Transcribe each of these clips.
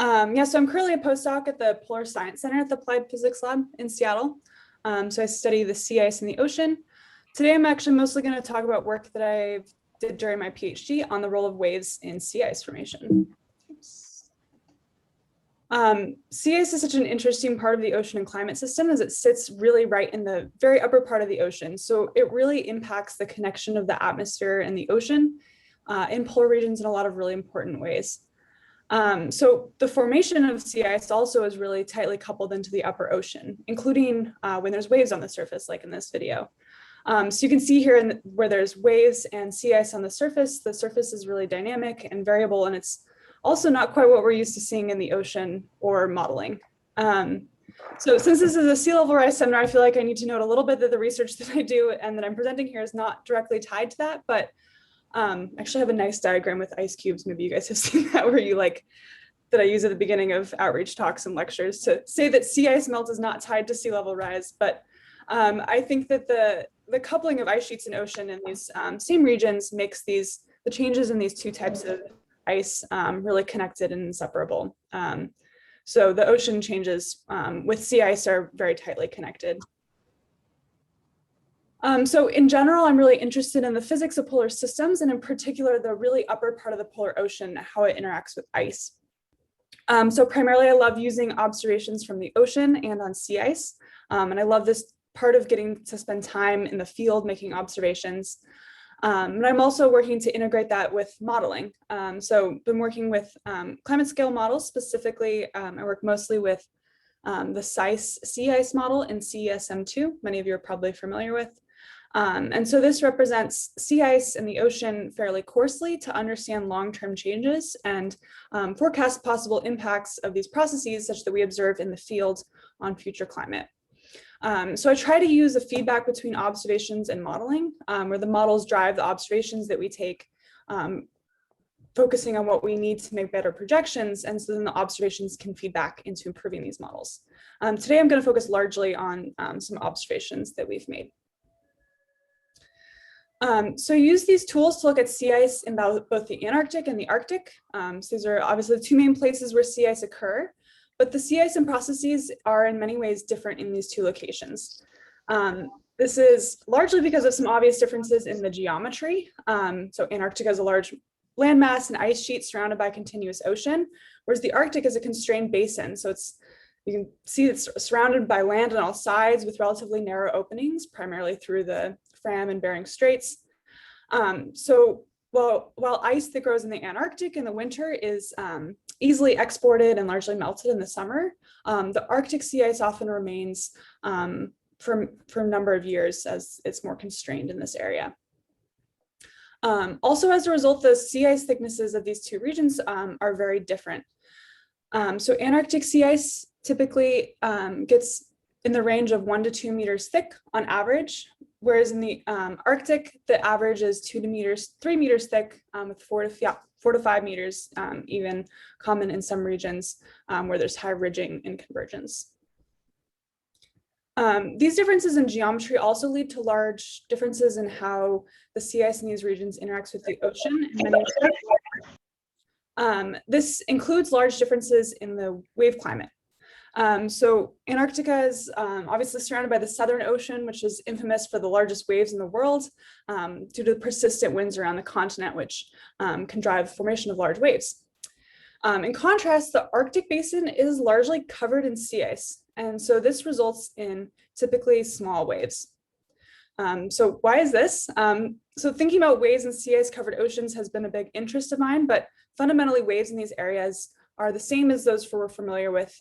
Yeah, so I'm currently a postdoc at the Polar Science Center at the Applied Physics Lab in Seattle. So I study the sea ice in the ocean. Today, I'm actually mostly going to talk about work that I did during my PhD on the role of waves in sea ice formation. Sea ice is such an interesting part of the ocean and climate system as it sits really right in the very upper part of the ocean. So it really impacts the connection of the atmosphere and the ocean in polar regions in a lot of really important ways. So the formation of sea ice also is really tightly coupled into the upper ocean, including when there's waves on the surface, like in this video. So you can see here where there's waves and sea ice on the surface is really dynamic and variable, and it's also not quite what we're used to seeing in the ocean or modeling. So since this is a sea level rise seminar, I feel like I need to note a little bit that the research that I do and that I'm presenting here is not directly tied to that, but actually have a nice diagram with ice cubes. Maybe you guys have seen that, where you that I use at the beginning of outreach talks and lectures to say that sea ice melt is not tied to sea level rise. But I think that the coupling of ice sheets and ocean in these same regions makes the changes in these two types of ice really connected and inseparable. So the ocean changes with sea ice are very tightly connected. So in general, I'm really interested in the physics of polar systems, and in particular, the really upper part of the polar ocean, how it interacts with ice. So primarily, I love using observations from the ocean and on sea ice. And I love this part of getting to spend time in the field making observations. And I'm also working to integrate that with modeling. So been working with climate scale models. Specifically, I work mostly with the SICE sea ice model in CESM2, many of you are probably familiar with. And so this represents sea ice in the ocean fairly coarsely to understand long-term changes and forecast possible impacts of these processes such that we observe in the field on future climate. So I try to use a feedback between observations and modeling, where the models drive the observations that we take, focusing on what we need to make better projections, and so then the observations can feed back into improving these models. Today I'm going to focus largely on some observations that we've made. So use these tools to look at sea ice in both the Antarctic and the Arctic. So these are obviously the two main places where sea ice occur, but the sea ice and processes are in many ways different in these two locations. This is largely because of some obvious differences in the geometry. So Antarctica is a large landmass and ice sheet surrounded by continuous ocean, whereas the Arctic is a constrained basin. So you can see it's surrounded by land on all sides with relatively narrow openings, primarily through the Fram and Bering Straits. So while ice that grows in the Antarctic in the winter is easily exported and largely melted in the summer, the Arctic sea ice often remains for a number of years as it's more constrained in this area. Also, as a result, the sea ice thicknesses of these two regions are very different. So Antarctic sea ice typically gets in the range of 1 to 2 meters thick on average, whereas in the Arctic, the average is 3 meters thick, with 4 to 5 meters even common in some regions where there's high ridging and convergence. These differences in geometry also lead to large differences in how the sea ice in these regions interacts with the ocean in many respects. This includes large differences in the wave climate. So Antarctica is obviously surrounded by the Southern Ocean, which is infamous for the largest waves in the world due to the persistent winds around the continent, which can drive formation of large waves. In contrast, the Arctic basin is largely covered in sea ice, and so this results in typically small waves. So why is this? So thinking about waves in sea ice covered oceans has been a big interest of mine, but fundamentally waves in these areas are the same as those we're familiar with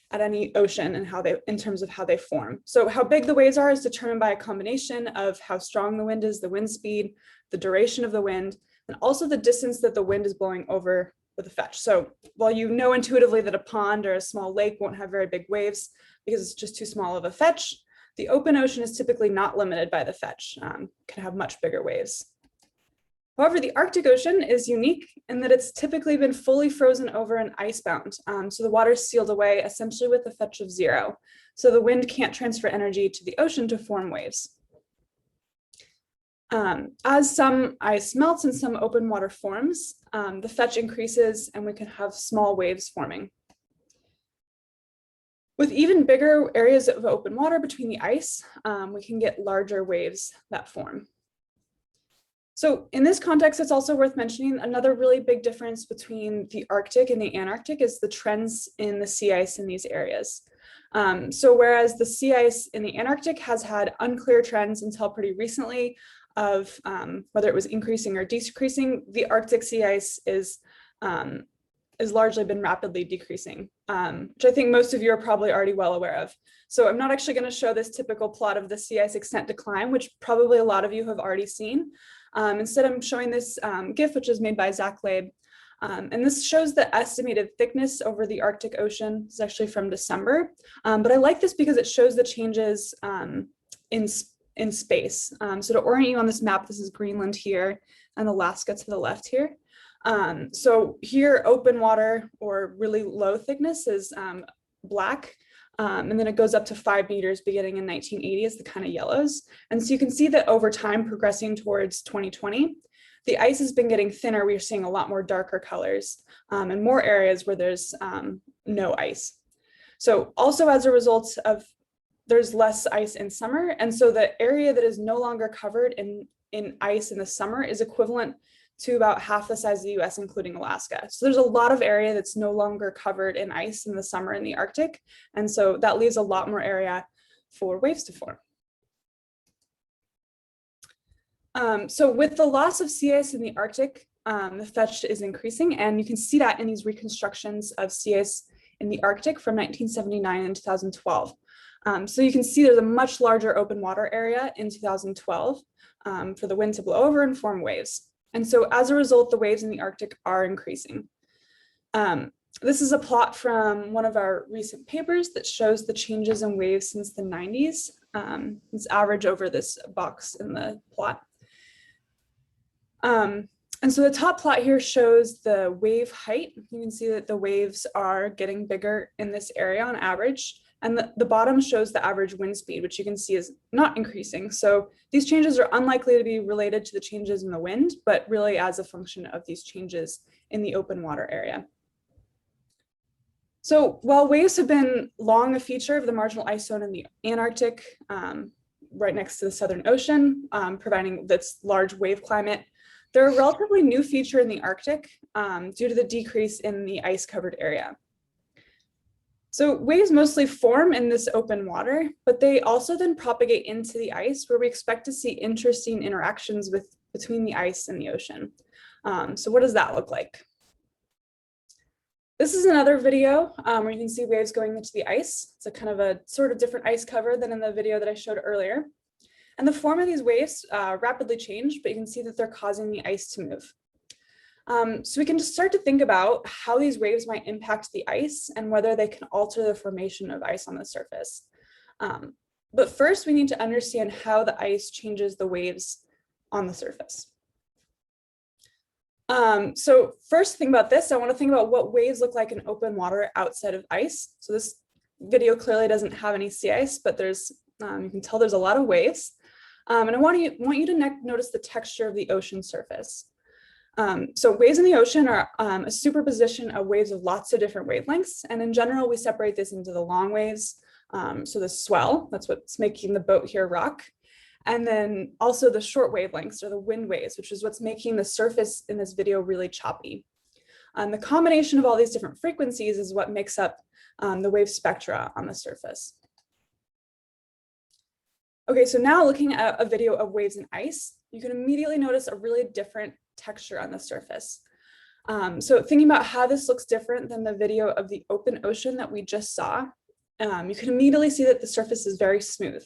at any ocean and in terms of how they form. So how big the waves are is determined by a combination of how strong the wind is, the wind speed, the duration of the wind, and also the distance that the wind is blowing over with a fetch. So while you know intuitively that a pond or a small lake won't have very big waves because it's just too small of a fetch, the open ocean is typically not limited by the fetch, can have much bigger waves. However, the Arctic Ocean is unique in that it's typically been fully frozen over and icebound. So the water is sealed away essentially with a fetch of 0. So the wind can't transfer energy to the ocean to form waves. As some ice melts and some open water forms, the fetch increases and we can have small waves forming. With even bigger areas of open water between the ice, we can get larger waves that form. So in this context, it's also worth mentioning another really big difference between the Arctic and the Antarctic is the trends in the sea ice in these areas. So whereas the sea ice in the Antarctic has had unclear trends until pretty recently of whether it was increasing or decreasing, the Arctic sea ice is largely been rapidly decreasing, which I think most of you are probably already well aware of. So I'm not actually going to show this typical plot of the sea ice extent decline, which probably a lot of you have already seen. Instead, I'm showing this GIF, which is made by Zach Labe. And this shows the estimated thickness over the Arctic Ocean. It's actually from December. But I like this because it shows the changes in space. So to orient you on this map, this is Greenland here and Alaska to the left here. So here, open water or really low thickness is black. And then it goes up to 5 meters beginning in 1980 as the kind of yellows. And so you can see that over time progressing towards 2020, the ice has been getting thinner. We're seeing a lot more darker colors and more areas where there's no ice. So also as a result of there's less ice in summer. And so the area that is no longer covered in ice in the summer is equivalent to about half the size of the US, including Alaska. So there's a lot of area that's no longer covered in ice in the summer in the Arctic. And so that leaves a lot more area for waves to form. So with the loss of sea ice in the Arctic, the fetch is increasing. And you can see that in these reconstructions of sea ice in the Arctic from 1979 and 2012. So you can see there's a much larger open water area in 2012 for the wind to blow over and form waves. And so as a result, the waves in the Arctic are increasing. This is a plot from one of our recent papers that shows the changes in waves since the 90s. It's average over this box in the plot. And so the top plot here shows the wave height. You can see that the waves are getting bigger in this area on average. And the bottom shows the average wind speed, which you can see is not increasing. So these changes are unlikely to be related to the changes in the wind, but really as a function of these changes in the open water area. So while waves have been long a feature of the marginal ice zone in the Antarctic, right next to the Southern Ocean, providing this large wave climate, they're a relatively new feature in the Arctic due to the decrease in the ice covered area. So waves mostly form in this open water, but they also then propagate into the ice where we expect to see interesting interactions between the ice and the ocean. So what does that look like? This is another video where you can see waves going into the ice. It's a kind of a sort of different ice cover than in the video that I showed earlier. And the form of these waves rapidly change, but you can see that they're causing the ice to move. So we can just start to think about how these waves might impact the ice and whether they can alter the formation of ice on the surface. But first, we need to understand how the ice changes the waves on the surface. So first thing about this, I want to think about what waves look like in open water outside of ice. So this video clearly doesn't have any sea ice, but there's you can tell there's a lot of waves. And I want you to notice the texture of the ocean surface. So waves in the ocean are a superposition of waves of lots of different wavelengths. And in general, we separate this into the long waves. So the swell, that's what's making the boat here rock. And then also the short wavelengths or the wind waves, which is what's making the surface in this video really choppy. The combination of all these different frequencies is what makes up the wave spectra on the surface. Okay, so now looking at a video of waves in ice, you can immediately notice a really different texture on the surface. So thinking about how this looks different than the video of the open ocean that we just saw, you can immediately see that the surface is very smooth.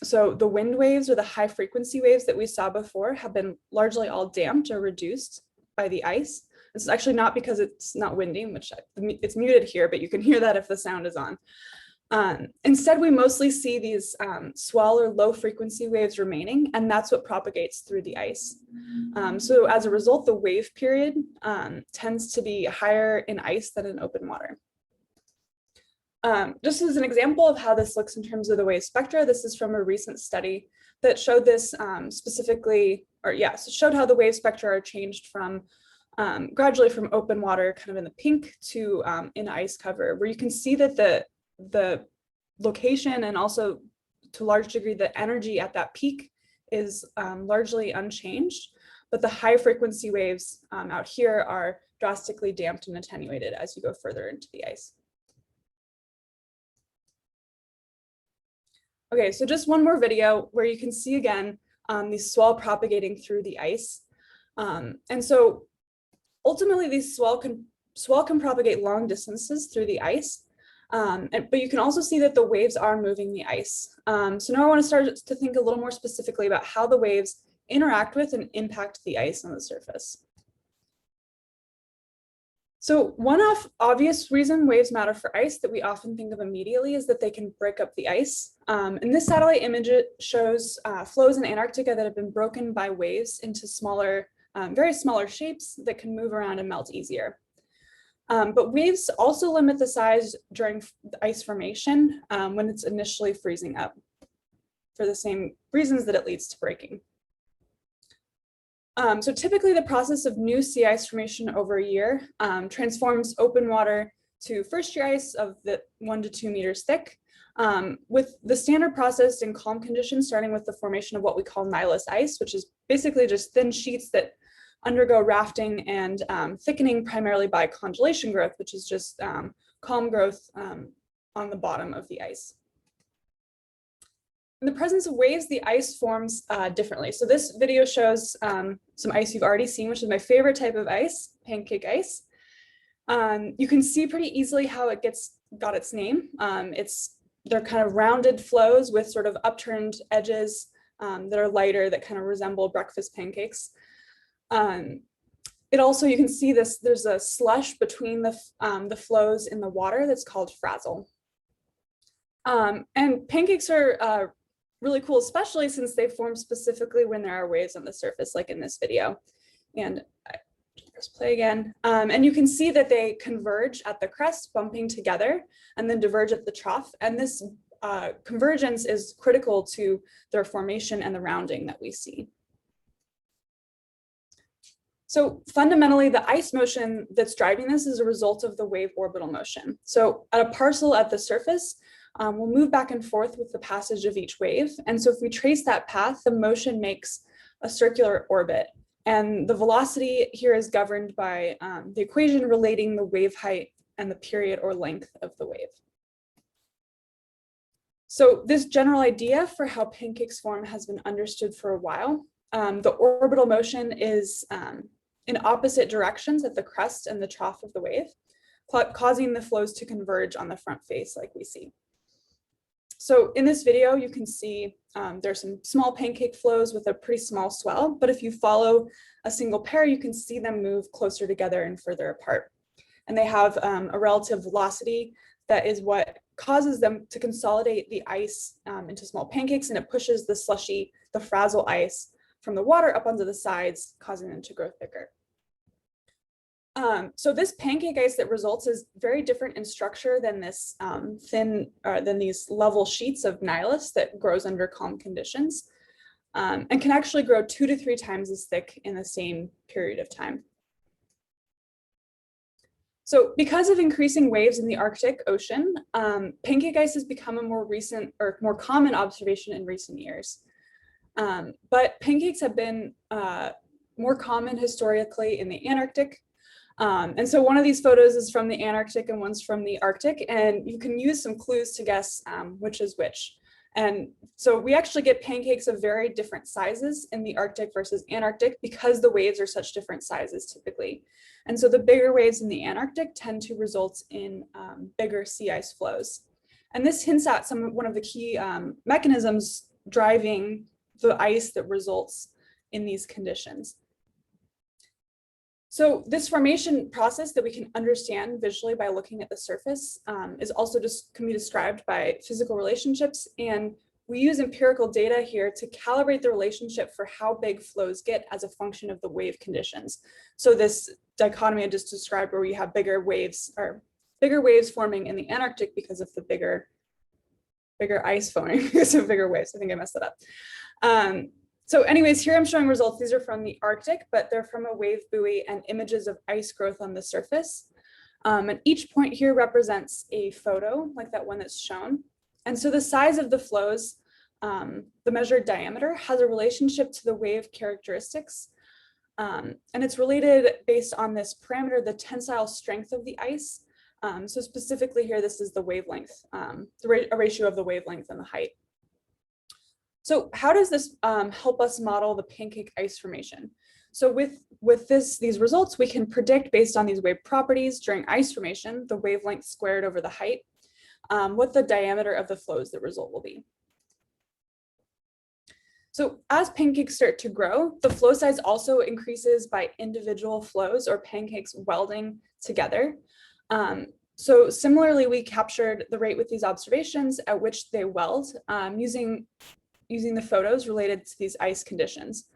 So the wind waves or the high frequency waves that we saw before have been largely all damped or reduced by the ice. This is actually not because it's not windy, which it's muted here, but you can hear that if the sound is on. Instead, we mostly see these swell or low frequency waves remaining, and that's what propagates through the ice. So as a result, the wave period tends to be higher in ice than in open water. Just as an example of how this looks in terms of the wave spectra, this is from a recent study that showed this showed how the wave spectra are changed from gradually from open water kind of in the pink to in ice cover, where you can see that the location and also to a large degree the energy at that peak is largely unchanged, but the high frequency waves out here are drastically damped and attenuated as you go further into the ice. Okay, so just one more video where you can see again these swell propagating through the ice. And so ultimately these swell can propagate long distances through the ice, but you can also see that the waves are moving the ice. So now I want to start to think a little more specifically about how the waves interact with and impact the ice on the surface. So one obvious reason waves matter for ice that we often think of immediately is that they can break up the ice. And this satellite image shows flows in Antarctica that have been broken by waves into smaller, very smaller shapes that can move around and melt easier. But waves also limit the size during ice formation when it's initially freezing up for the same reasons that it leads to breaking. So typically the process of new sea ice formation over a year transforms open water to first year ice of the 1 to 2 meters thick, with the standard process in calm conditions starting with the formation of what we call nihilous ice, which is basically just thin sheets that undergo rafting and thickening primarily by congelation growth, which is just calm growth on the bottom of the ice. In the presence of waves, the ice forms differently. So this video shows some ice you've already seen, which is my favorite type of ice, pancake ice. You can see pretty easily how it got its name. They're kind of rounded flows with sort of upturned edges that are lighter, that kind of resemble breakfast pancakes. It also, you can see this, there's a slush between the flows in the water that's called frazzle. And pancakes are really cool, especially since they form specifically when there are waves on the surface, like in this video. And I press play again. And you can see that they converge at the crest, bumping together, and then diverge at the trough. And this convergence is critical to their formation and the rounding that we see. So fundamentally, the ice motion that's driving this is a result of the wave orbital motion. So at a parcel at the surface, we'll move back and forth with the passage of each wave. And so if we trace that path, the motion makes a circular orbit. And the velocity here is governed by the equation relating the wave height and the period or length of the wave. So this general idea for how pancakes form has been understood for a while. The orbital motion is in opposite directions at the crest and the trough of the wave, causing the flows to converge on the front face like we see. So in this video, you can see there's some small pancake flows with a pretty small swell, but if you follow a single pair, you can see them move closer together and further apart. And they have a relative velocity that is what causes them to consolidate the ice into small pancakes, and it pushes the slushy, the frazzle ice from the water up onto the sides, causing them to grow thicker. So this pancake ice that results is very different in structure than this than these level sheets of nihilus that grows under calm conditions, and can actually grow 2 to 3 times as thick in the same period of time. So because of increasing waves in the Arctic Ocean, pancake ice has become a more common observation in recent years. But pancakes have been more common historically in the Antarctic. And so one of these photos is from the Antarctic and one's from the Arctic, and you can use some clues to guess which is which. And so we actually get pancakes of very different sizes in the Arctic versus Antarctic because the waves are such different sizes typically. And so the bigger waves in the Antarctic tend to result in bigger sea ice flows. And this hints at one of the key mechanisms driving the ice that results in these conditions. So this formation process that we can understand visually by looking at the surface is also can be described by physical relationships. And we use empirical data here to calibrate the relationship for how big flows get as a function of the wave conditions. So this dichotomy I just described where we have bigger waves or bigger waves forming in the Antarctic because of the bigger ice forming because of bigger waves. I think I messed that up. So anyways, here I'm showing results. These are from the Arctic, but they're from a wave buoy and images of ice growth on the surface. And each point here represents a photo, like that one that's shown. And so the size of the flows, the measured diameter, has a relationship to the wave characteristics. And it's related based on this parameter, the tensile strength of the ice. So specifically here, this is the wavelength, a ratio of the wavelength and the height. So how does this help us model the pancake ice formation? So with these results, we can predict based on these wave properties during ice formation, the wavelength squared over the height, what the diameter of the flows that result will be. So as pancakes start to grow, the flow size also increases by individual flows or pancakes welding together. So similarly, we captured the rate with these observations at which they weld using the photos related to these ice conditions.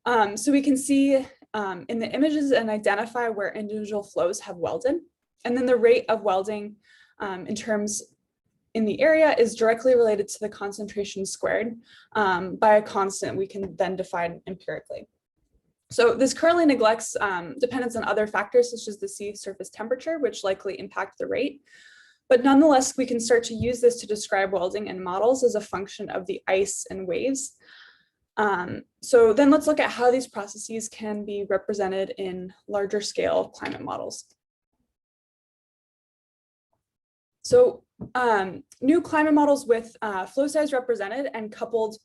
So we can see in the images and identify where individual flows have welded. And then the rate of welding in the area is directly related to the concentration squared by a constant we can then define empirically. So this currently neglects dependence on other factors such as the sea surface temperature, which likely impact the rate. But nonetheless, we can start to use this to describe welding in models as a function of the ice and waves. So then let's look at how these processes can be represented in larger scale climate models. So new climate models with flow size represented and coupled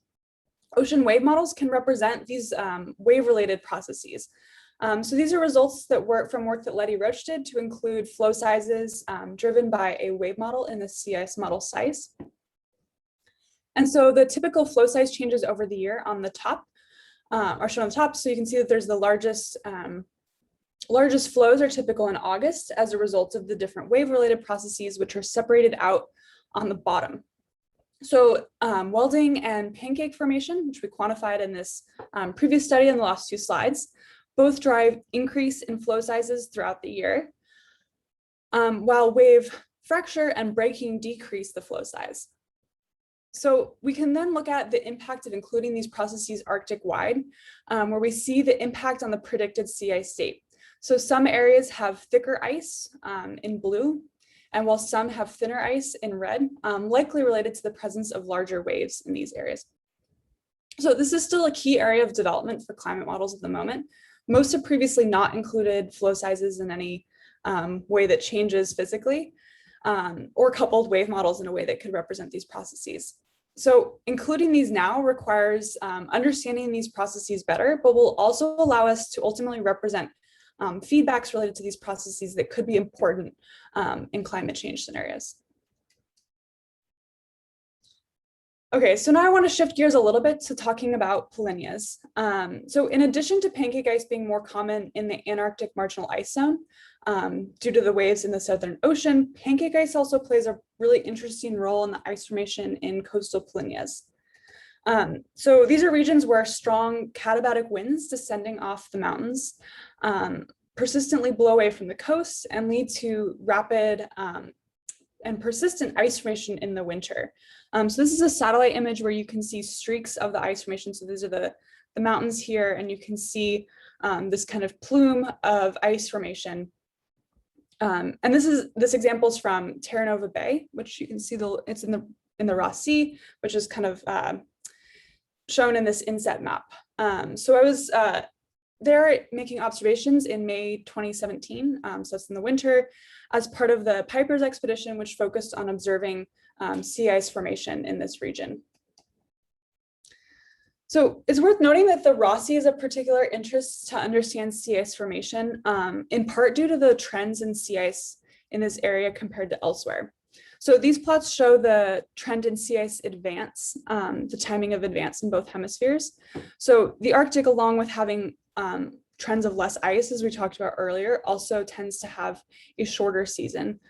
ocean wave models can represent these wave-related processes. So these are results that from work that Letty Roach did to include flow sizes driven by a wave model in the sea ice model size. And so the typical flow size changes over the year on the top are shown on the top. So you can see that there's the largest flows are typical in August as a result of the different wave-related processes, which are separated out on the bottom. So welding and pancake formation, which we quantified in this previous study in the last two slides, both drive increase in flow sizes throughout the year, while wave fracture and breaking decrease the flow size. So we can then look at the impact of including these processes Arctic-wide, where we see the impact on the predicted sea ice state. So some areas have thicker ice in blue, and while some have thinner ice in red, likely related to the presence of larger waves in these areas. So this is still a key area of development for climate models at the moment. Most have previously not included flow sizes in any way that changes physically, or coupled wave models in a way that could represent these processes. So including these now requires understanding these processes better, but will also allow us to ultimately represent feedbacks related to these processes that could be important in climate change scenarios. Okay, so now I want to shift gears a little bit to talking about polynyas. So in addition to pancake ice being more common in the Antarctic marginal ice zone, due to the waves in the Southern Ocean, pancake ice also plays a really interesting role in the ice formation in coastal polynyas. So these are regions where strong katabatic winds descending off the mountains persistently blow away from the coast and lead to rapid and persistent ice formation in the winter. So this is a satellite image where you can see streaks of the ice formation. So these are the mountains here, and you can see this kind of plume of ice formation. And this example is from Terra Nova Bay, which you can see it's in the Ross Sea, which is kind of shown in this inset map. So I was there making observations in May 2017, so it's in the winter, as part of the Piper's expedition, which focused on observing sea ice formation in this region. So it's worth noting that the Ross Sea is of particular interest to understand sea ice formation, in part due to the trends in sea ice in this area compared to elsewhere. So these plots show the trend in sea ice advance, the timing of advance in both hemispheres. So the Arctic, along with having trends of less ice, as we talked about earlier, also tends to have a shorter season.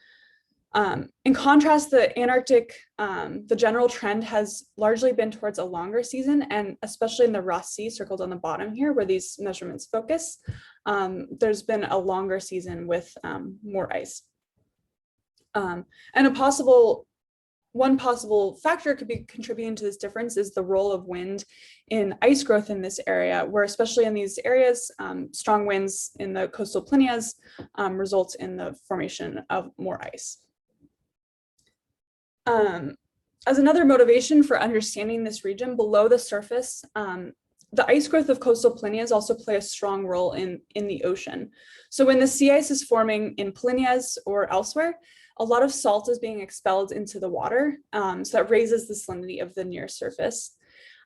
In contrast, the Antarctic, the general trend has largely been towards a longer season, and especially in the Ross Sea, circled on the bottom here, where these measurements focus, there's been a longer season with more ice. And one possible factor could be contributing to this difference is the role of wind in ice growth in this area, where especially in these areas, strong winds in the coastal Plenus result in the formation of more ice. As another motivation for understanding this region below the surface, the ice growth of coastal Plenus also play a strong role in the ocean. So when the sea ice is forming in Plenus or elsewhere, a lot of salt is being expelled into the water, so that raises the salinity of the near surface.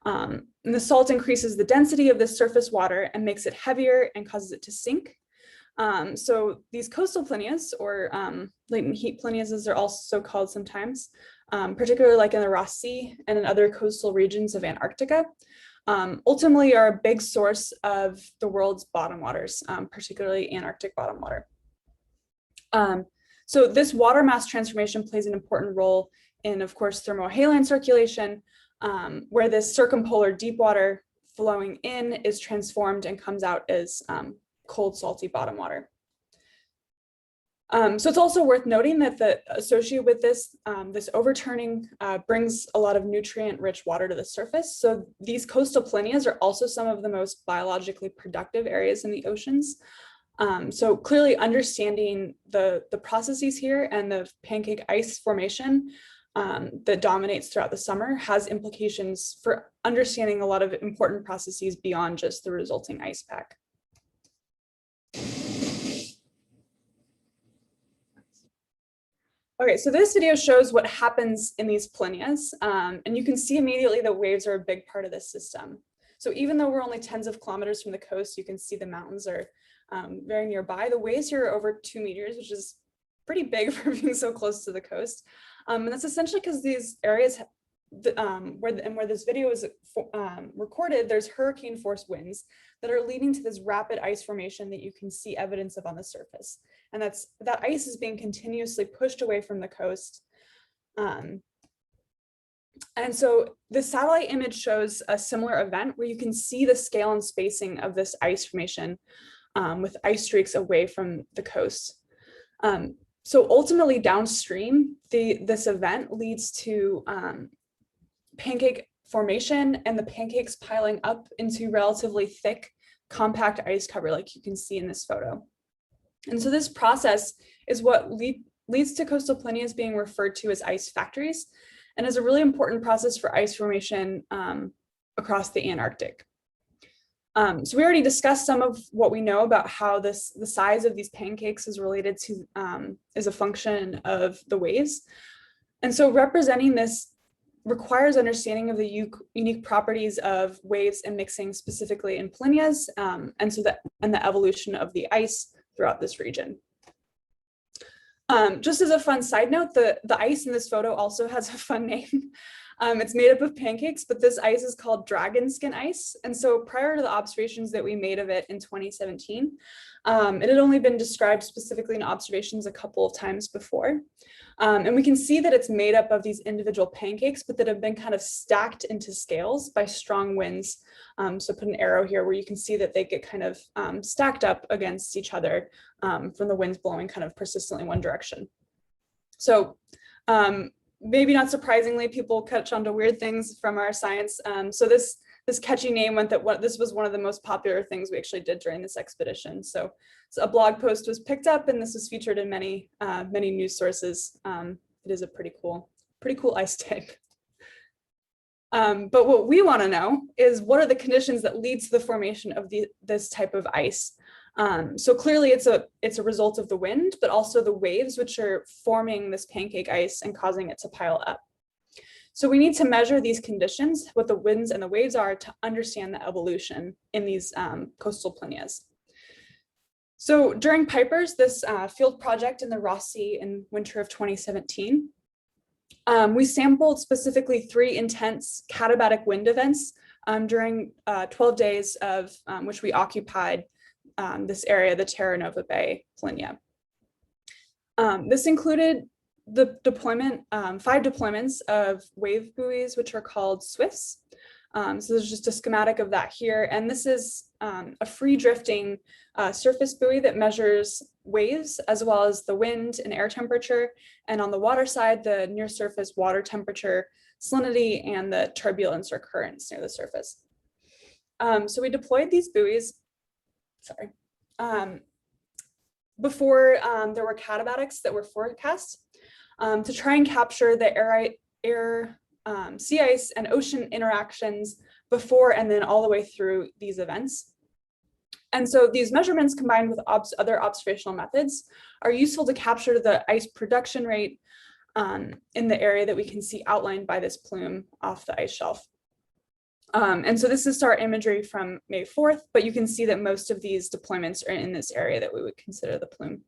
And the salt increases the density of the surface water and makes it heavier and causes it to sink. So these coastal Plenus, or latent heat Plenus as they're also called sometimes, particularly like in the Ross Sea and in other coastal regions of Antarctica, ultimately are a big source of the world's bottom waters, particularly Antarctic bottom water. So this water mass transformation plays an important role in, of course, thermohaline circulation, where this circumpolar deep water flowing in is transformed and comes out as cold, salty bottom water. So it's also worth noting that associated with this, this overturning brings a lot of nutrient-rich water to the surface. So these coastal Plenus are also some of the most biologically productive areas in the oceans. So clearly understanding the processes here and the pancake ice formation that dominates throughout the summer has implications for understanding a lot of important processes beyond just the resulting ice pack. Okay, so this video shows what happens in these Plenus, and you can see immediately that waves are a big part of this system. So even though we're only tens of kilometers from the coast, you can see the mountains are very nearby. The waves here are over 2 meters, which is pretty big for being so close to the coast. And that's essentially because these areas where this video is recorded, there's hurricane force winds that are leading to this rapid ice formation that you can see evidence of on the surface. And that ice is being continuously pushed away from the coast. And so the satellite image shows a similar event where you can see the scale and spacing of this ice formation with ice streaks away from the coast. So ultimately downstream, this event leads to pancake formation and the pancakes piling up into relatively thick, compact ice cover like you can see in this photo. And so this process is what leads to coastal Plenus being referred to as ice factories, and is a really important process for ice formation across the Antarctic. So we already discussed some of what we know about how the size of these pancakes is related to, is a function of the waves. And so representing this requires understanding of the unique properties of waves and mixing specifically in Plenus, and the evolution of the ice throughout this region. Just as a fun side note, the ice in this photo also has a fun name. It's made up of pancakes, but this ice is called dragon skin ice. And so prior to the observations that we made of it in 2017, it had only been described specifically in observations a couple of times before. And we can see that it's made up of these individual pancakes, but that have been kind of stacked into scales by strong winds. So put an arrow here where you can see that they get kind of stacked up against each other from the winds blowing kind of persistently in one direction. So maybe not surprisingly, people catch on to weird things from our science. So this catchy name meant that this was one of the most popular things we actually did during this expedition. So a blog post was picked up, and this was featured in many news sources. It is a pretty cool ice type. But what we want to know is, what are the conditions that lead to the formation of this type of ice? So clearly it's a result of the wind, but also the waves, which are forming this pancake ice and causing it to pile up. So we need to measure these conditions, what the winds and the waves are, to understand the evolution in these coastal Plenus. So during Pipers, this field project in the Ross Sea in winter of 2017, we sampled specifically 3 intense katabatic wind events during 12 days of which we occupied this area, the Terra Nova Bay Plenus. This included the deployment, 5 deployments of wave buoys, which are called swifts. So there's just a schematic of that here. And this is a free drifting surface buoy that measures waves as well as the wind and air temperature. And on the water side, the near surface water temperature, salinity, and the turbulence or currents near the surface. So we deployed these buoys, before there were katabatics that were forecast to try and capture the air, sea ice, and ocean interactions before and then all the way through these events. And so these measurements combined with other observational methods are useful to capture the ice production rate in the area that we can see outlined by this plume off the ice shelf. And so this is our imagery from May 4th, but you can see that most of these deployments are in this area that we would consider the plume.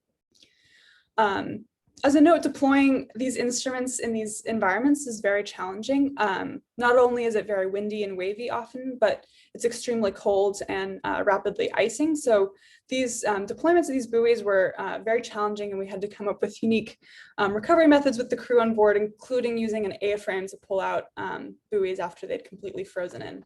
As a note, deploying these instruments in these environments is very challenging. Not only is it very windy and wavy often, but it's extremely cold and rapidly icing. So these deployments of these buoys were very challenging, and we had to come up with unique recovery methods with the crew on board, including using an A-frame to pull out buoys after they'd completely frozen in.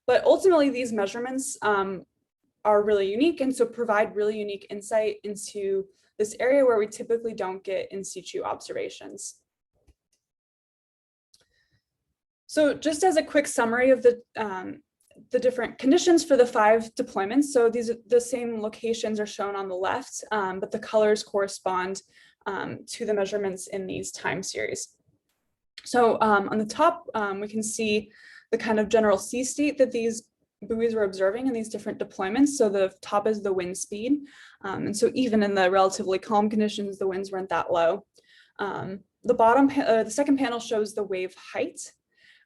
But ultimately, these measurements are really unique, and so provide really unique insight into this area where we typically don't get in situ observations. So just as a quick summary of the different conditions for the 5 deployments. So these are the same locations are shown on the left, but the colors correspond to the measurements in these time series. So on the top, we can see the kind of general sea state that these buoys were observing in these different deployments. So the top is the wind speed. And so even in the relatively calm conditions, the winds weren't that low. The bottom, the second panel shows the wave height.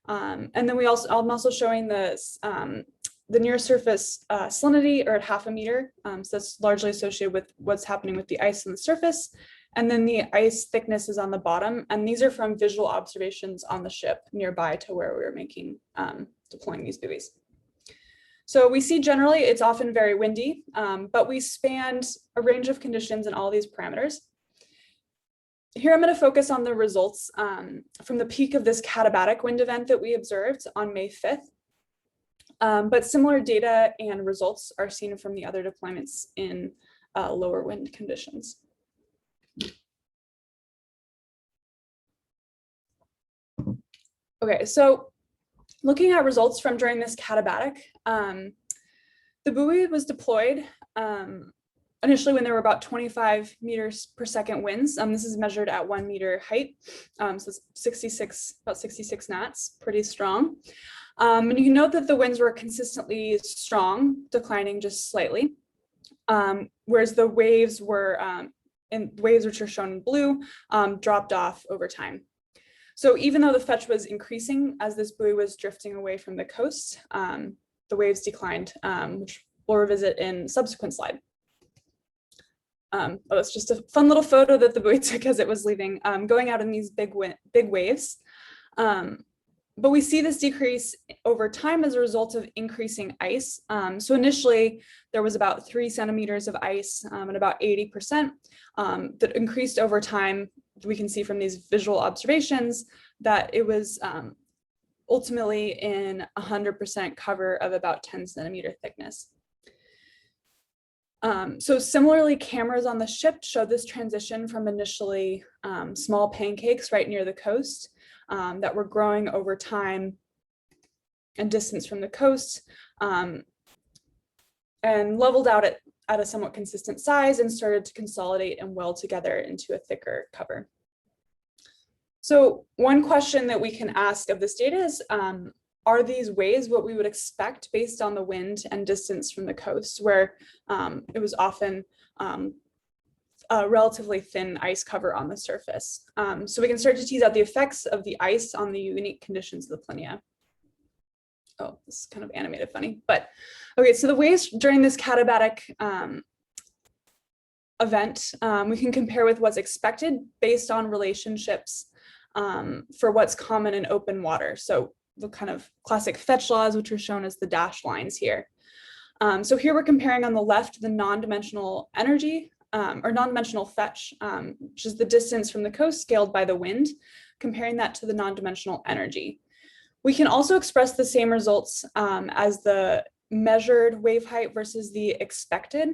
And then I'm also showing the near surface salinity, or at 0.5 meter. So that's largely associated with what's happening with the ice on the surface. And then the ice thickness is on the bottom. And these are from visual observations on the ship nearby to where we were making, deploying these buoys. So we see generally it's often very windy, but we spanned a range of conditions in all these parameters. Here I'm going to focus on the results from the peak of this katabatic wind event that we observed on May 5th. But similar data and results are seen from the other deployments in lower wind conditions. Okay, so looking at results from during this katabatic, the buoy was deployed initially when there were about 25 meters per second winds. This is measured at 1 meter height, so it's about 66 knots, pretty strong. And you can note that the winds were consistently strong, declining just slightly, whereas the waves were, waves which are shown in blue, dropped off over time. So even though the fetch was increasing as this buoy was drifting away from the coast, the waves declined, which we'll revisit in subsequent slide. It's just a fun little photo that the buoy took as it was leaving, going out in these big waves. But we see this decrease over time as a result of increasing ice. So initially, there was about 3 centimeters of ice at about 80% that increased over time. We can see from these visual observations that it was ultimately in 100% cover of about 10 centimeter thickness. So similarly, cameras on the ship show this transition from initially small pancakes right near the coast that were growing over time and distance from the coast, and leveled out at a somewhat consistent size and started to consolidate and weld together into a thicker cover. So one question that we can ask of this data is, are these waves what we would expect based on the wind and distance from the coast, where it was often a relatively thin ice cover on the surface? So we can start to tease out the effects of the ice on the unique conditions of the Plenus. Oh, this is kind of animated funny, but okay, so the waves during this katabatic event, we can compare with what's expected based on relationships for what's common in open water. So the kind of classic fetch laws, which are shown as the dashed lines here. So here we're comparing on the left the non-dimensional energy or non-dimensional fetch, which is the distance from the coast scaled by the wind, comparing that to the non-dimensional energy. We can also express the same results as the measured wave height versus the expected.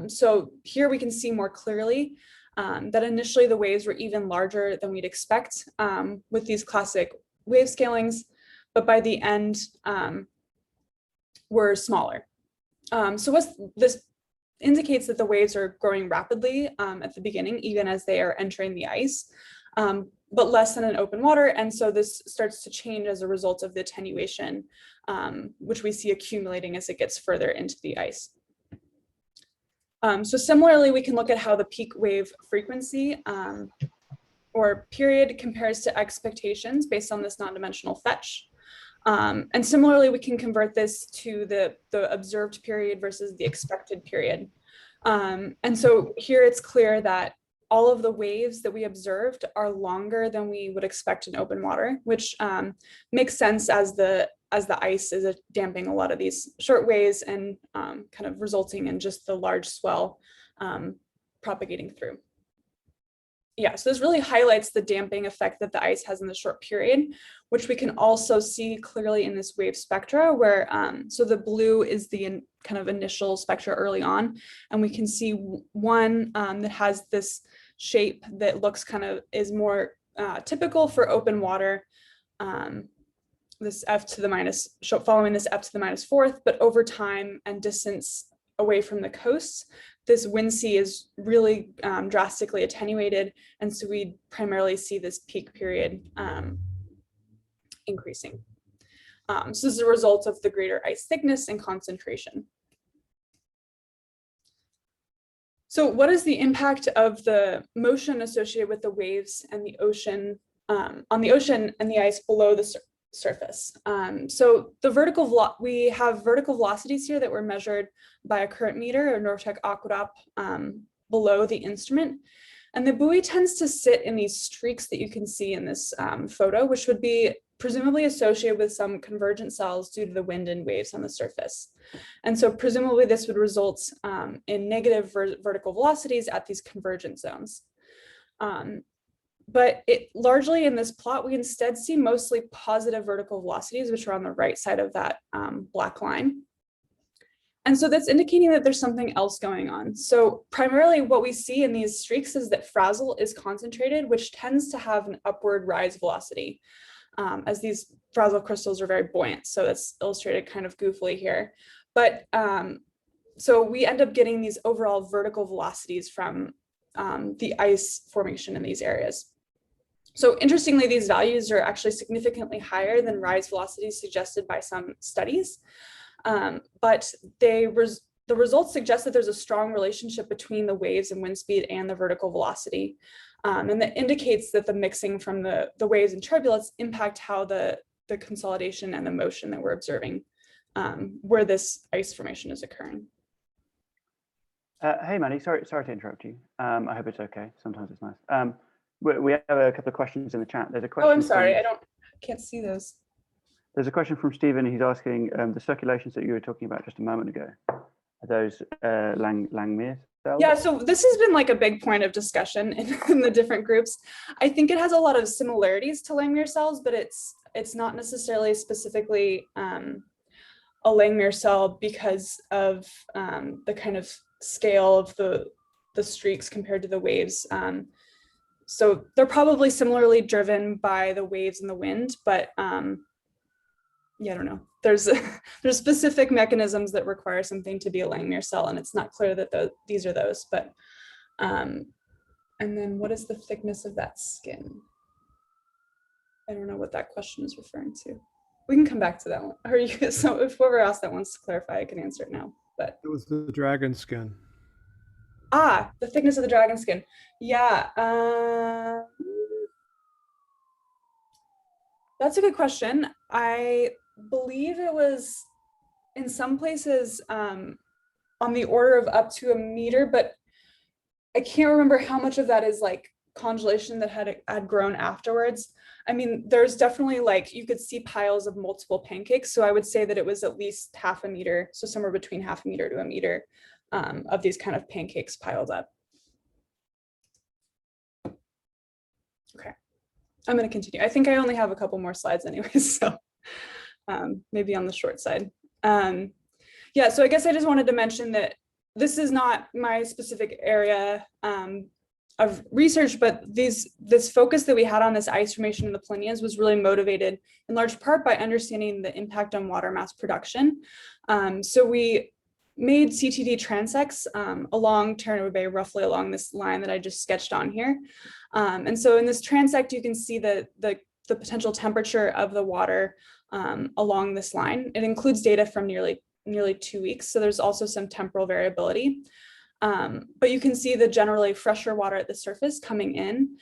So here we can see more clearly that initially the waves were even larger than we'd expect with these classic wave scalings, but by the end were smaller. So what this indicates that the waves are growing rapidly at the beginning, even as they are entering the ice, but less than in open water. And so this starts to change as a result of the attenuation, which we see accumulating as it gets further into the ice. So similarly, we can look at how the peak wave frequency or period compares to expectations based on this non-dimensional fetch. And similarly, we can convert this to the observed period versus the expected period. And so here it's clear that all of the waves that we observed are longer than we would expect in open water, which makes sense as the ice is damping a lot of these short waves and kind of resulting in just the large swell propagating through. Yeah, so this really highlights the damping effect that the ice has in the short period, which we can also see clearly in this wave spectra where, so the blue is the kind of initial spectra early on, and we can see one that has this shape that looks is more typical for open water, this f to the minus, following this f to the minus fourth, but over time and distance away from the coast, this wind sea is really drastically attenuated. And so we primarily see this peak period increasing. So this is a result of the greater ice thickness and concentration. So what is the impact of the motion associated with the waves and the ocean, on the ocean and the ice below the surface? So the we have vertical velocities here that were measured by a current meter or Nortec aqueduct below the instrument. And the buoy tends to sit in these streaks that you can see in this photo, which would be presumably associated with some convergent cells due to the wind and waves on the surface. And so presumably this would result in negative vertical velocities at these convergent zones. But largely in this plot, we instead see mostly positive vertical velocities, which are on the right side of that black line. And so that's indicating that there's something else going on. So primarily what we see in these streaks is that frazzle is concentrated, which tends to have an upward rise velocity, as these frazzle crystals are very buoyant. So that's illustrated kind of goofily here. But so we end up getting these overall vertical velocities from the ice formation in these areas. So interestingly, these values are actually significantly higher than rise velocities suggested by some studies. But the results suggest that there's a strong relationship between the waves and wind speed and the vertical velocity. And that indicates that the mixing from the waves and turbulence impact how the consolidation and the motion that we're observing where this ice formation is occurring. Hey, Maddie, sorry to interrupt you. I hope it's okay. Sometimes it's nice. We have a couple of questions in the chat. There's a question. Oh, I'm sorry. I can't see those. There's a question from Stephen. He's asking the circulations that you were talking about just a moment ago. Are those Langmuir cells? Yeah, so this has been like a big point of discussion in the different groups. I think it has a lot of similarities to Langmuir cells, but it's not necessarily specifically a Langmuir cell because of the kind of scale of the streaks compared to the waves. So they're probably similarly driven by the waves and the wind, but yeah, I don't know. There's specific mechanisms that require something to be a Langmuir cell, and it's not clear that these are those. But and then what is the thickness of that skin? I don't know what that question is referring to. We can come back to that one. Or you, so if whoever asked that wants to clarify, I can answer it now. But it was the dragon skin. Ah, the thickness of the dragon skin. Yeah. That's a good question. I believe it was in some places on the order of up to 1 meter, but I can't remember how much of that is like congelation that had grown afterwards. I mean, there's definitely like, you could see piles of multiple pancakes. So I would say that it was at least 1/2 meter. So somewhere between 1/2 meter to 1 meter of these kind of pancakes piled up. Okay, I'm going to continue. I think I only have a couple more slides anyways, so. maybe on the short side. Yeah, so I guess I just wanted to mention that this is not my specific area of research, but this focus that we had on this ice formation in the Plenus was really motivated in large part by understanding the impact on water mass production. So we made CTD transects along Terranova Bay, roughly along this line that I just sketched on here. And so in this transect, you can see the potential temperature of the water along this line. It includes data from nearly 2 weeks. So there's also some temporal variability. But you can see the generally fresher water at the surface coming in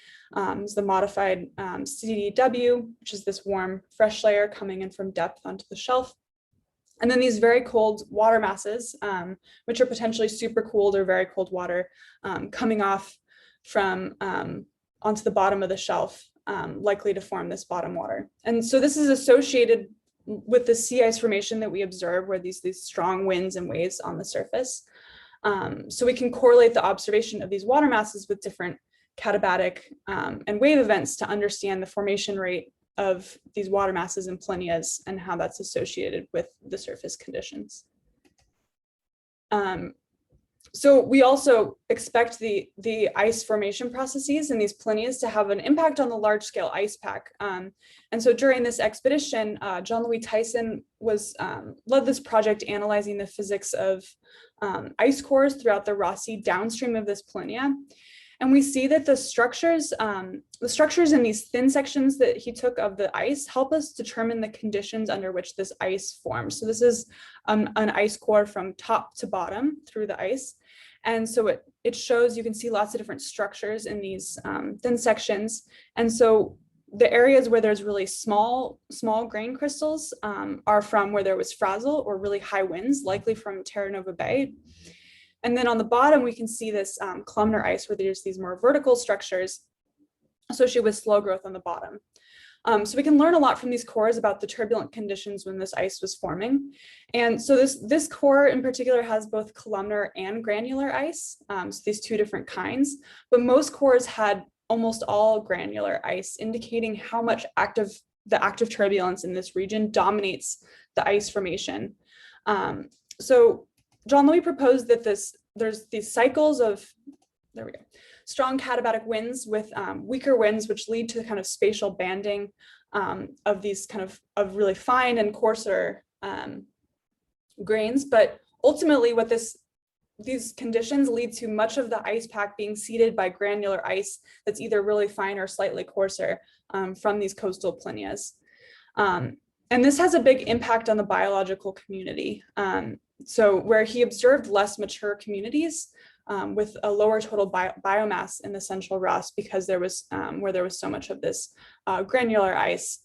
is the modified CDW, which is this warm, fresh layer coming in from depth onto the shelf. And then these very cold water masses, which are potentially super cooled or very cold water coming off from onto the bottom of the shelf, likely to form this bottom water. And so this is associated with the sea ice formation that we observe, where these strong winds and waves on the surface. So we can correlate the observation of these water masses with different katabatic and wave events to understand the formation rate of these water masses in Plenus and how that's associated with the surface conditions. So we also expect the ice formation processes in these Plenus to have an impact on the large scale ice pack. And so during this expedition, John Louis Tyson led this project analyzing the physics of ice cores throughout the Ross Sea downstream of this Plenus. And we see that the structures in these thin sections that he took of the ice help us determine the conditions under which this ice forms. So this is an ice core from top to bottom through the ice. And so it shows, you can see lots of different structures in these thin sections. And so the areas where there's really small grain crystals are from where there was frazzle or really high winds, likely from Terranova Bay. And then on the bottom, we can see this columnar ice where there's these more vertical structures associated with slow growth on the bottom. So we can learn a lot from these cores about the turbulent conditions when this ice was forming. And so this core in particular has both columnar and granular ice, so these two different kinds, but most cores had almost all granular ice, indicating how much the active turbulence in this region dominates the ice formation. So John Louis proposed that there's these cycles of, strong katabatic winds with weaker winds, which lead to kind of spatial banding of these kind of really fine and coarser grains. But ultimately what these conditions lead to much of the ice pack being seeded by granular ice that's either really fine or slightly coarser from these coastal Plenus. And this has a big impact on the biological community. So where he observed less mature communities with a lower total biomass in the central Ross because there was where there was so much of this granular ice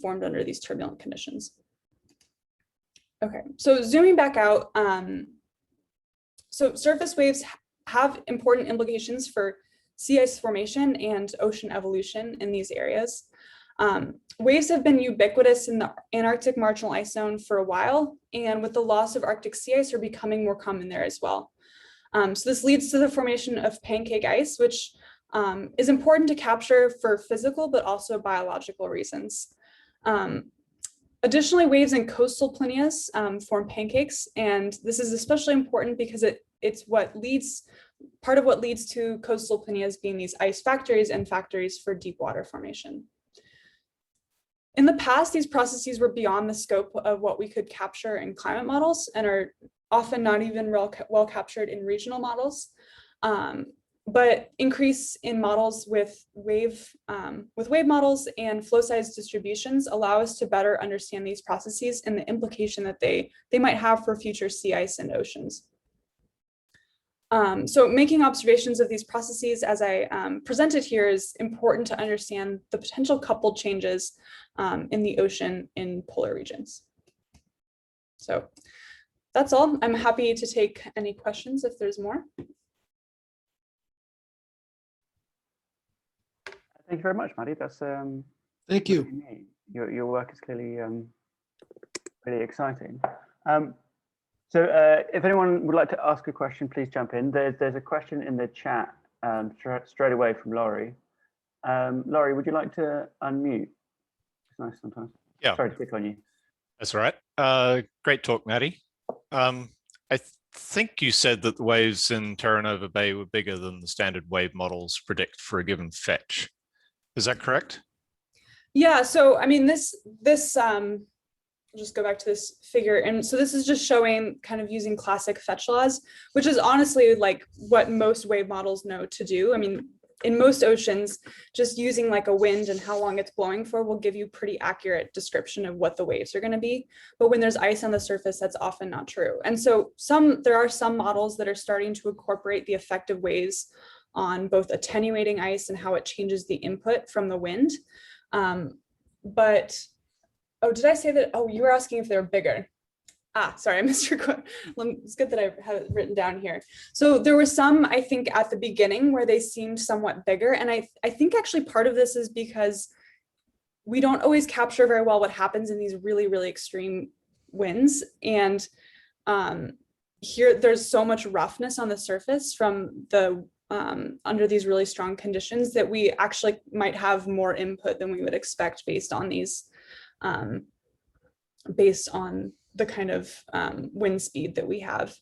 formed under these turbulent conditions. Okay, so zooming back out, so surface waves have important implications for sea ice formation and ocean evolution in these areas. Waves have been ubiquitous in the Antarctic marginal ice zone for a while, and with the loss of Arctic sea ice are becoming more common there as well. So this leads to the formation of pancake ice, which is important to capture for physical but also biological reasons. Additionally, waves in coastal Plenus form pancakes, and this is especially important because it's part of what leads to coastal Plenus being these ice factories and factories for deep water formation. In the past, these processes were beyond the scope of what we could capture in climate models and are often not even well captured in regional models. But increase in models with wave models and flow size distributions allow us to better understand these processes and the implication that they might have for future sea ice and oceans. So making observations of these processes as I presented here is important to understand the potential coupled changes in the ocean in polar regions. So that's all. I'm happy to take any questions if there's more. Thank you very much, Maddie. That's Thank you. Your work is clearly really exciting. So if anyone would like to ask a question, please jump in. There's a question in the chat straight away from Laurie. Laurie, would you like to unmute? It's nice sometimes. Yeah. Sorry to pick on you. That's all right. Great talk, Maddie. I think you said that the waves in Terra Nova Bay were bigger than the standard wave models predict for a given fetch. Is that correct? Yeah, so I mean, I'll just go back to this figure. And so this is just showing kind of using classic fetch laws, which is honestly like what most wave models know to do. I mean, in most oceans, just using like a wind and how long it's blowing for will give you pretty accurate description of what the waves are going to be. But when there's ice on the surface, that's often not true. And so there are some models that are starting to incorporate the effect of waves on both attenuating ice and how it changes the input from the wind. But, oh, did I say that? Oh, you were asking if they were bigger. Sorry, I missed your question. It's good that I have it written down here. So there were some, I think, at the beginning where they seemed somewhat bigger. And I think actually part of this is because we don't always capture very well what happens in these really, really extreme winds. And here there's so much roughness on the surface from the under these really strong conditions that we actually might have more input than we would expect based on these, based on the kind of wind speed that we have.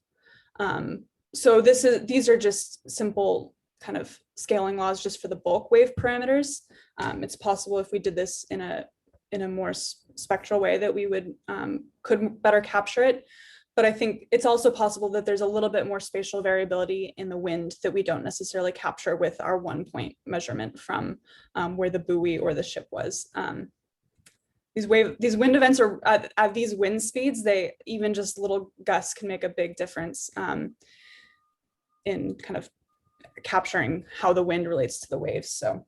So these are just simple kind of scaling laws just for the bulk wave parameters. It's possible if we did this in a more spectral way that we would could better capture it. But I think it's also possible that there's a little bit more spatial variability in the wind that we don't necessarily capture with our 1-point measurement from where the buoy or the ship was. These wind events are at these wind speeds, even just little gusts can make a big difference in kind of capturing how the wind relates to the waves. So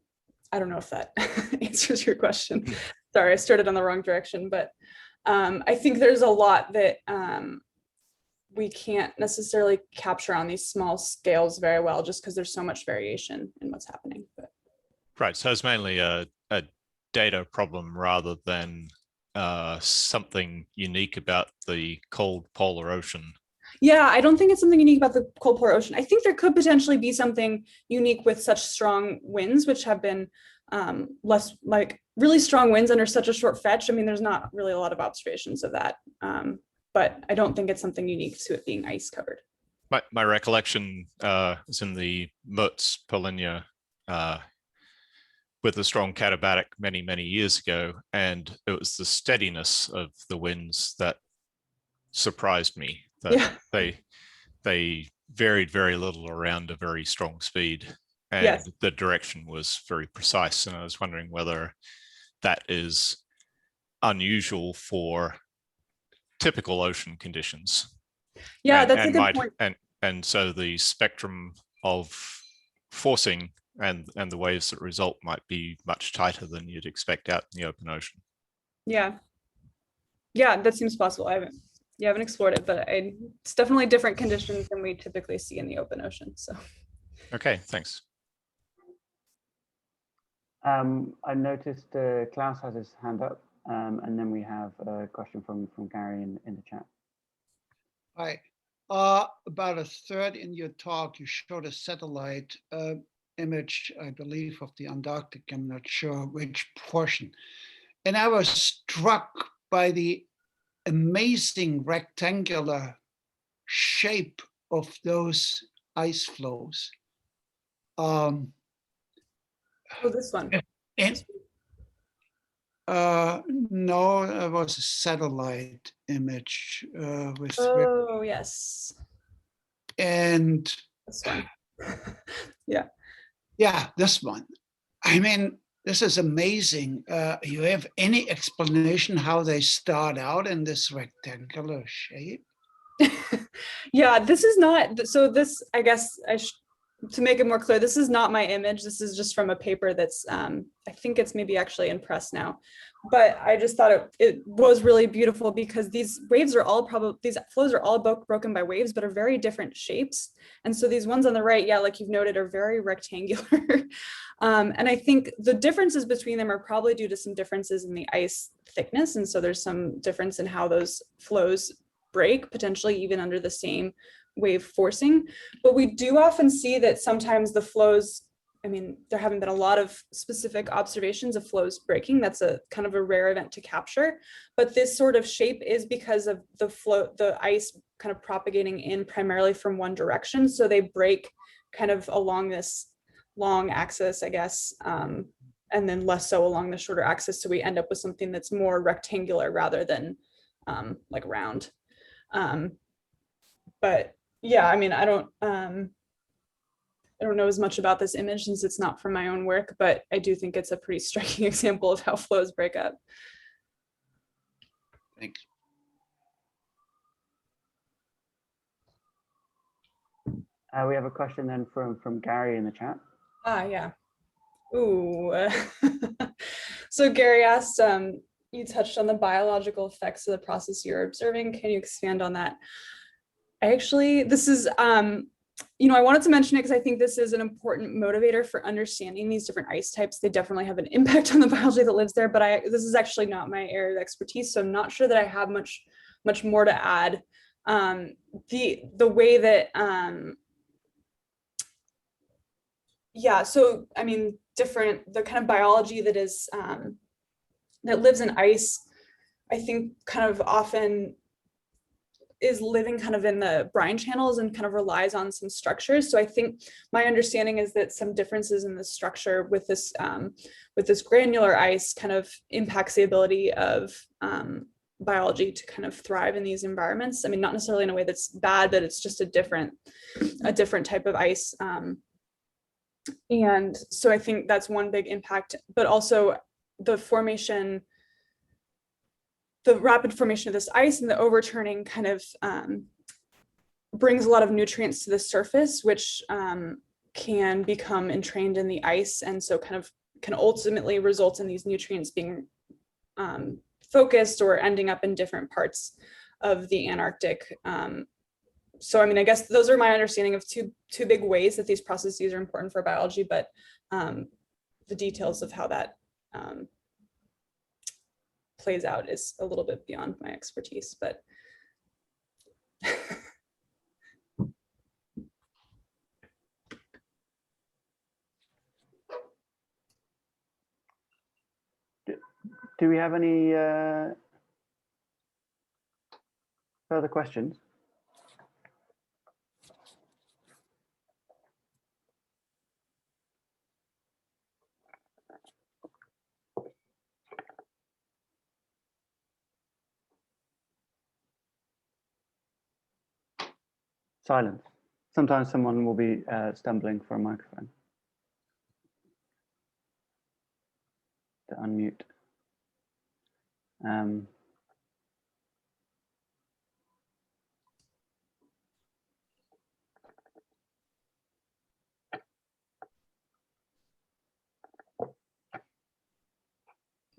I don't know if that answers your question. Sorry, I started on the wrong direction, but I think there's a lot that we can't necessarily capture on these small scales very well, just because there's so much variation in what's happening. But. Right, so it's mainly a data problem rather than something unique about the cold polar ocean. Yeah, I don't think it's something unique about the cold polar ocean. I think there could potentially be something unique with such strong winds, which have been less like really strong winds under such a short fetch. I mean, there's not really a lot of observations of that, but I don't think it's something unique to it being ice covered. My recollection is in the Mertz Polynya with a strong katabatic many years ago, and it was the steadiness of the winds that surprised me. That they varied very little around a very strong speed, and the direction was very precise. And I was wondering whether that is unusual for typical ocean conditions. Yeah, that's a good point. And so the spectrum of forcing and the waves that result might be much tighter than you'd expect out in the open ocean. Yeah, that seems possible. I haven't explored it, but it's definitely different conditions than we typically see in the open ocean. So, okay, thanks. I noticed Klaus has his hand up, and then we have a question from Gary in the chat. Hi. About a third in your talk, you showed a satellite image, I believe, of the Antarctic. I'm not sure which portion. And I was struck by the amazing rectangular shape of those ice floes. Oh, this one. No, it was a satellite image with. Oh, yes. And this one. Yeah, this one. I mean, this is amazing. You have any explanation how they start out in this rectangular shape? Yeah, this is not. So this, I guess, to make it more clear, this is not my image. This is just from a paper that's, I think it's maybe actually in press now. But I just thought it was really beautiful because these waves are all these flows are all broken by waves, but are very different shapes. And so these ones on the right, yeah, like you've noted, are very rectangular. And I think the differences between them are probably due to some differences in the ice thickness. And so there's some difference in how those flows break, potentially even under the same wave forcing. But we do often see that sometimes the flows I mean, there haven't been a lot of specific observations of flows breaking. That's a kind of a rare event to capture, but this sort of shape is because of the ice kind of propagating in primarily from one direction. So they break kind of along this long axis, I guess, and then less so along the shorter axis. So we end up with something that's more rectangular rather than like round. But yeah, I mean, I don't know as much about this image since it's not from my own work, but I do think it's a pretty striking example of how flows break up. Thanks. We have a question then from Gary in the chat. Yeah. Ooh. So Gary asked, you touched on the biological effects of the process you're observing. Can you expand on that? This is, you know, I wanted to mention it because I think this is an important motivator for understanding these different ice types. They definitely have an impact on the biology that lives there, but this is actually not my area of expertise, so I'm not sure that I have much more to add. The way that, yeah, so I mean, the kind of biology that is that lives in ice, I think kind of often is living kind of in the brine channels and kind of relies on some structures. So I think my understanding is that some differences in the structure with this granular ice kind of impacts the ability of biology to kind of thrive in these environments. I mean, not necessarily in a way that's bad, but it's just a different type of ice. And so I think that's one big impact, but also the rapid formation of this ice and the overturning kind of brings a lot of nutrients to the surface, which can become entrained in the ice, and so kind of can ultimately result in these nutrients being focused or ending up in different parts of the Antarctic. So I mean, I guess those are my understanding of two big ways that these processes are important for biology, but the details of how that plays out is a little bit beyond my expertise, but do we have any further questions? Silence. Sometimes someone will be stumbling for a microphone. To unmute.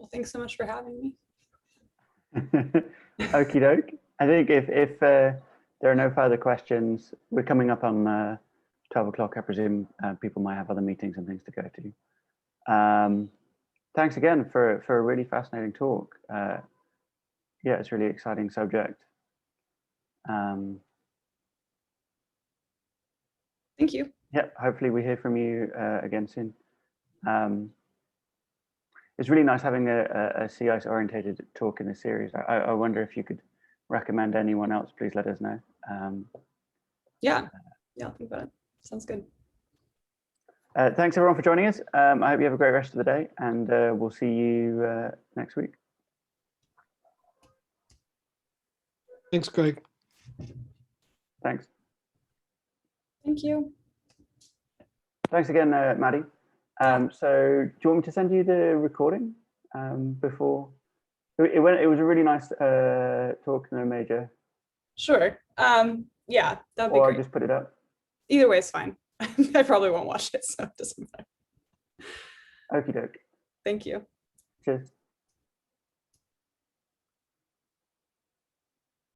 well, thanks so much for having me. Okie doke. I think if there are no further questions, we're coming up on 12 o'clock. I presume people might have other meetings and things to go to. Thanks again for a really fascinating talk. Yeah, it's a really exciting subject. Thank you. Yeah, hopefully we hear from you again soon. It's really nice having a sea ice orientated talk in the series. I wonder if you could recommend anyone else, please let us know. Yeah, I'll think about it. Sounds good. Thanks everyone for joining us. I hope you have a great rest of the day, and we'll see you next week. Thanks, Greg. Thanks. Thank you. Thanks again, Maddie. So do you want me to send you the recording before? It was a really nice talk, no major. Sure. Yeah, that'd be or great. I just put it up. Either way is fine. I probably won't watch it, so it doesn't matter. Okie doke. Thank you. Cheers.